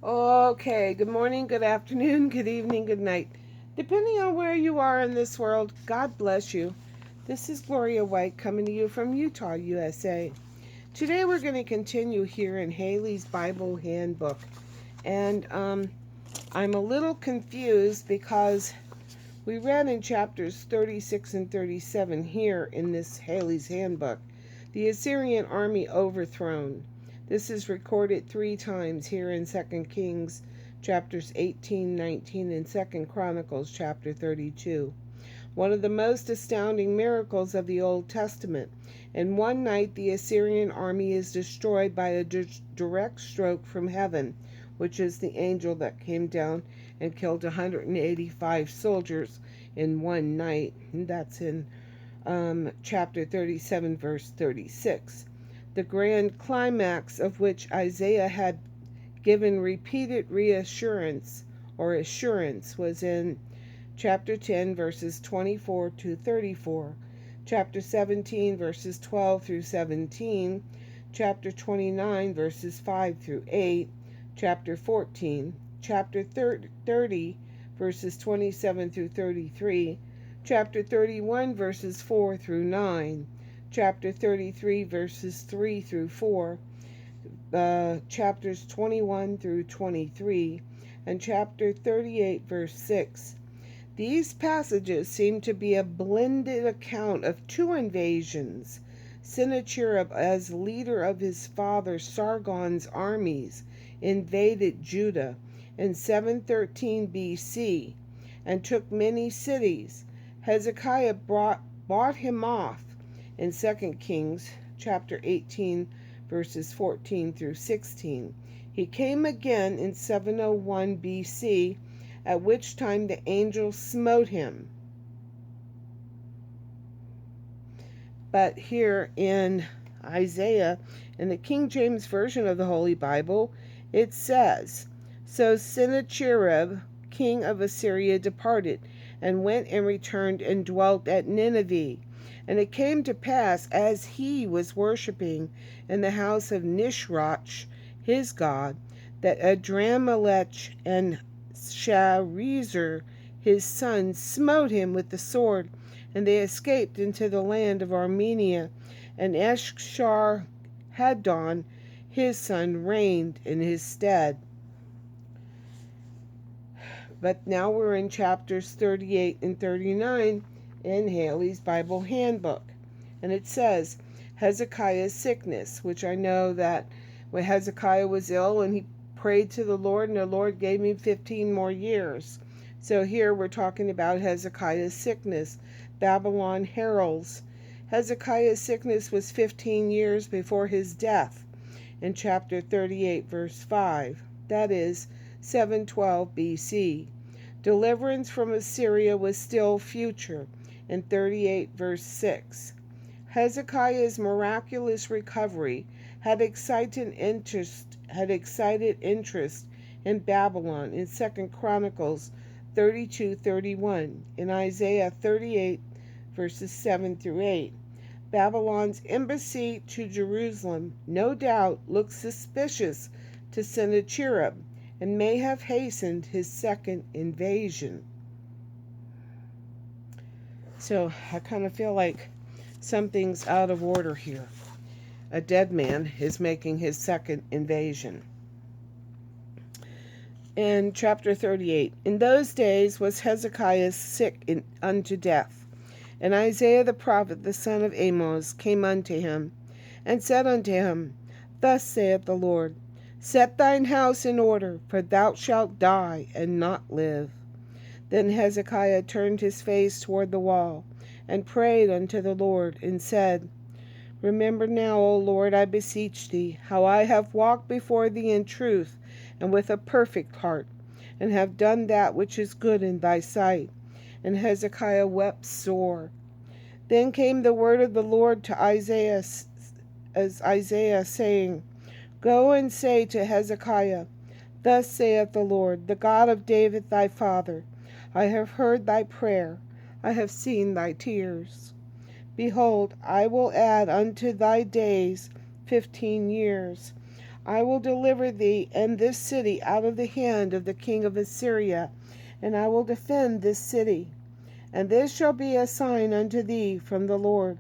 Okay, good morning, good afternoon, good evening, good night. Depending on where you are in this world, God bless you. This is Gloria White coming to you from Utah, USA. Today we're going to continue here in Halley's Bible Handbook. And I'm a little confused because we read in chapters 36 and 37 here in this Halley's Handbook, the Assyrian army overthrown. This is recorded 3 times here in 2 Kings chapters 18, 19, and 2 Chronicles chapter 32. One of the most astounding miracles of the Old Testament. In one night, the Assyrian army is destroyed by a direct stroke from heaven, which is the angel that came down and killed 185 soldiers in one night. And that's in chapter 37, verse 36. The grand climax of which Isaiah had given repeated reassurance or assurance was in chapter 10, verses 24 to 34, chapter 17, verses 12 through 17, chapter 29, verses 5 through 8, chapter 14, chapter 30, verses 27 through 33, chapter 31, verses 4 through 9, chapter 33, verses 3 through 4, chapters 21 through 23, and chapter 38, verse 6. These passages seem to be a blended account of 2 invasions. Sennacherib, as leader of his father Sargon's armies, invaded Judah in 713 BC and took many cities. Hezekiah bought him off in 2 Kings chapter 18, verses 14 through 16. He came again in 701 BC, at which time the angel smote him. But here in Isaiah, in the King James Version of the Holy Bible, it says, "So Sennacherib, king of Assyria, departed, and went and returned and dwelt at Nineveh. And it came to pass, as he was worshipping in the house of Nisroch, his god, that Adramelech and Sharezer, his son, smote him with the sword, and they escaped into the land of Armenia, and Esarhaddon, his son, reigned in his stead." But now we're in chapters 38 and 39 in Halley's Bible Handbook. And it says, Hezekiah's sickness, which I know that when Hezekiah was ill and he prayed to the Lord, and the Lord gave him 15 more years. So here we're talking about Hezekiah's sickness. Babylon heralds. Hezekiah's sickness was 15 years before his death in chapter 38, verse 5. That is 712 BC. Deliverance from Assyria was still future in 38, verse 6. Hezekiah's miraculous recovery had excited interest in Babylon in 2 Chronicles 32:31, in Isaiah 38, verses 7 through 8. Babylon's embassy to Jerusalem no doubt looked suspicious to Sennacherib and may have hastened his second invasion. So I kind of feel like something's out of order here. A dead man is making his second invasion. In chapter 38, in those days was Hezekiah sick unto death. And Isaiah the prophet, the son of Amos, came unto him, and said unto him, Thus saith the Lord, Set thine house in order, for thou shalt die and not live. Then Hezekiah turned his face toward the wall, and prayed unto the Lord, and said, Remember now, O Lord, I beseech thee, how I have walked before thee in truth, and with a perfect heart, and have done that which is good in thy sight. And Hezekiah wept sore. Then came the word of the Lord to Isaiah, saying, Go and say to Hezekiah, Thus saith the Lord, the God of David thy father, I have heard thy prayer, I have seen thy tears. Behold, I will add unto thy days 15 years. I will deliver thee and this city out of the hand of the king of Assyria, and I will defend this city. And this shall be a sign unto thee from the Lord,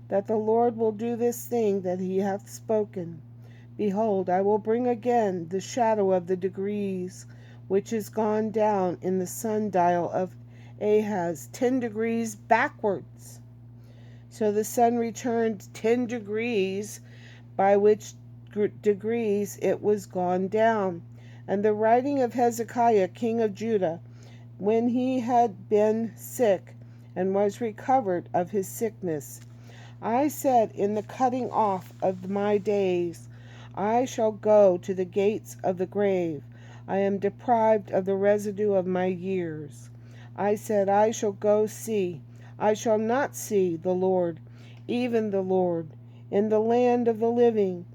that the Lord will do this thing that he hath spoken. Behold, I will bring again the shadow of the degrees, which is gone down in the sundial of Ahaz 10 degrees backwards. So the sun returned 10 degrees, by which degrees it was gone down. And the writing of Hezekiah king of Judah, when he had been sick, and was recovered of his sickness. I said in the cutting off of my days, I shall go to the gates of the grave. I am deprived of the residue of my years. I said, I shall go see. I shall not see the Lord, even the Lord, in the land of the living.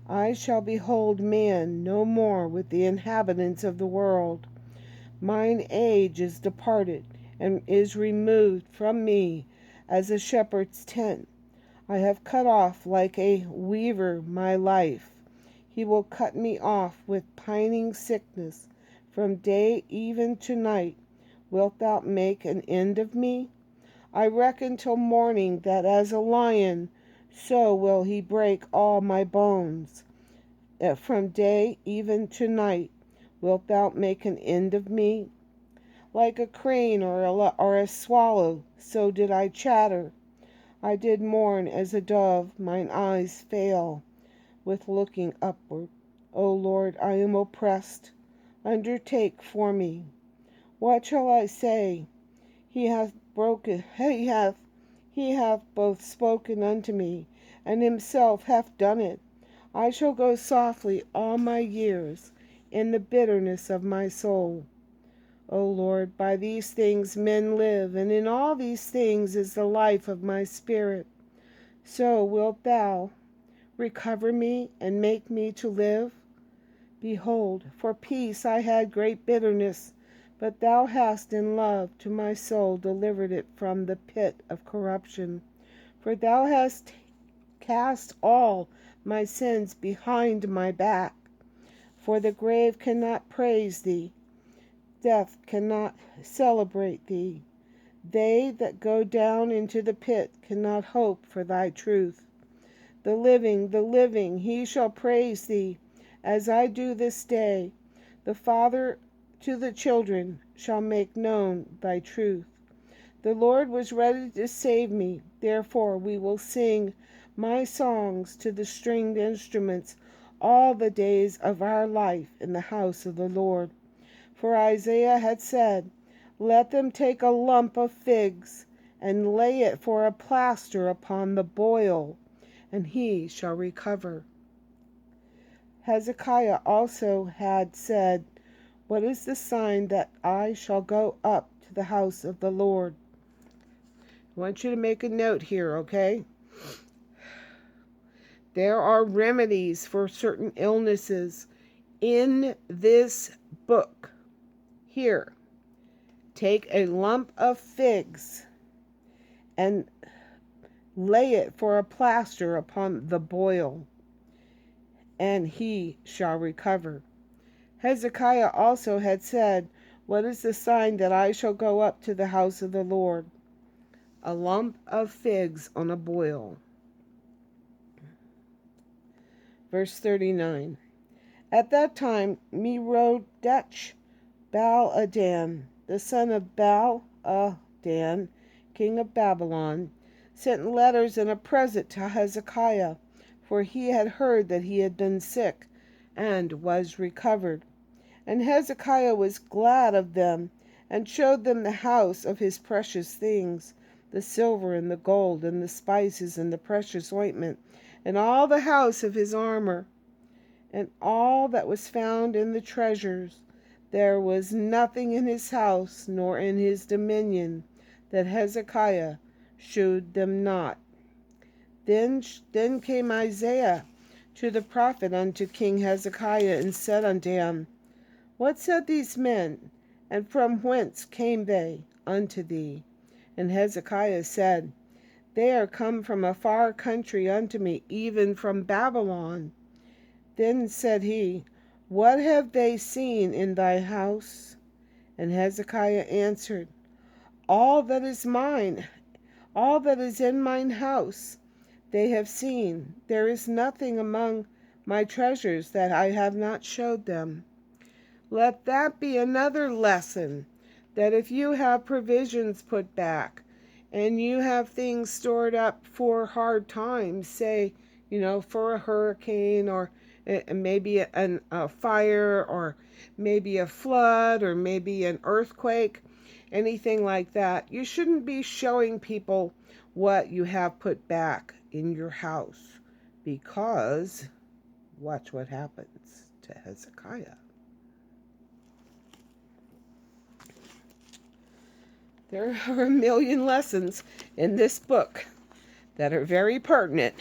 I shall behold man no more with the inhabitants of the world. Mine age is departed, and is removed from me as a shepherd's tent. I have cut off like a weaver my life. He will cut me off with pining sickness. From day even to night wilt thou make an end of me? I reckon till morning that as a lion, so will he break all my bones. From day even to night wilt thou make an end of me? Like a crane or a swallow, so did I chatter. I did mourn as a dove, mine eyes fail with looking upward. O Lord, I am oppressed. Undertake for me. What shall I say? He hath both spoken unto me, and himself hath done it. I shall go softly all my years in the bitterness of my soul. O Lord, by these things men live, and in all these things is the life of my spirit. So wilt thou recover me and make me to live? Behold, for peace I had great bitterness, but thou hast in love to my soul delivered it from the pit of corruption. For thou hast cast all my sins behind my back. For the grave cannot praise thee, death cannot celebrate thee. They that go down into the pit cannot hope for thy truth. The living, he shall praise thee, as I do this day. The father to the children shall make known thy truth. The Lord was ready to save me, therefore we will sing my songs to the stringed instruments all the days of our life in the house of the Lord. For Isaiah had said, Let them take a lump of figs, and lay it for a plaster upon the boil, and he shall recover. Hezekiah also had said, What is the sign that I shall go up to the house of the Lord? I want you to make a note here, okay? There are remedies for certain illnesses in this book. Here, take a lump of figs and lay it for a plaster upon the boil, and he shall recover. Hezekiah also had said, What is the sign that I shall go up to the house of the Lord? A lump of figs on a boil. Verse 39. At that time Merodach Baladan, the son of Baladan, king of Babylon, sent letters and a present to Hezekiah, for he had heard that he had been sick, and was recovered. And Hezekiah was glad of them, and showed them the house of his precious things, the silver and the gold, and the spices, and the precious ointment, and all the house of his armor, and all that was found in the treasures. There was nothing in his house, nor in his dominion, that Hezekiah shewed them not. Then came Isaiah to the prophet unto King Hezekiah, and said unto him, What said these men, and from whence came they unto thee? And Hezekiah said, They are come from a far country unto me, even from Babylon. Then said he, What have they seen in thy house? And Hezekiah answered, All that is mine, all that is in mine house, they have seen. There is nothing among my treasures that I have not showed them. Let that be another lesson, that if you have provisions put back and you have things stored up for hard times, say, for a hurricane or maybe a fire or maybe a flood or maybe an earthquake, anything like that, you shouldn't be showing people what you have put back in your house, because watch what happens to Hezekiah. There are a million lessons in this book that are very pertinent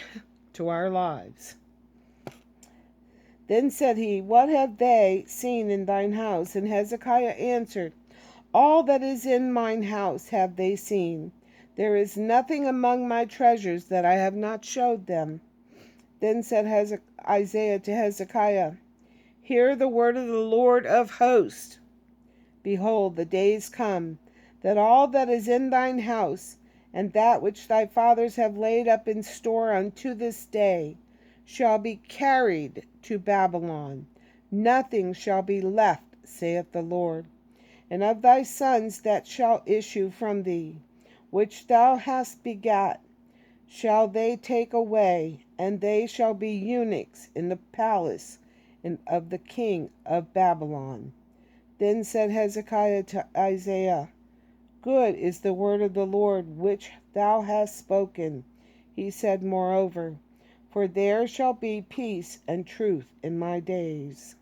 to our lives. Then said he, What have they seen in thine house? And Hezekiah answered, All that is in mine house have they seen. There is nothing among my treasures that I have not showed them. Then said Isaiah to Hezekiah, Hear the word of the Lord of hosts. Behold, the days come, that all that is in thine house, and that which thy fathers have laid up in store unto this day, shall be carried to Babylon. Nothing shall be left, saith the Lord. And of thy sons that shall issue from thee, which thou hast begat, shall they take away, and they shall be eunuchs in the palace of the king of Babylon. Then said Hezekiah to Isaiah, Good is the word of the Lord which thou hast spoken. He said moreover, For there shall be peace and truth in my days.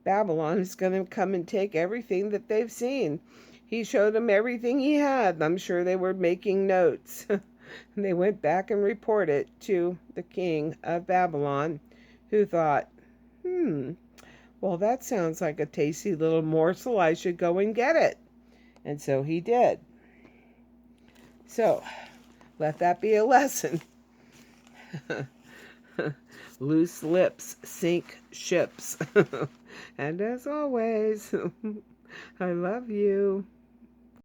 Babylon is going to come and take everything that they've seen. He showed them everything he had. I'm sure they were making notes. And they went back and reported to the king of Babylon, who thought, well, that sounds like a tasty little morsel. I should go and get it. And so he did. So, let that be a lesson. Loose lips sink ships. And as always, I love you.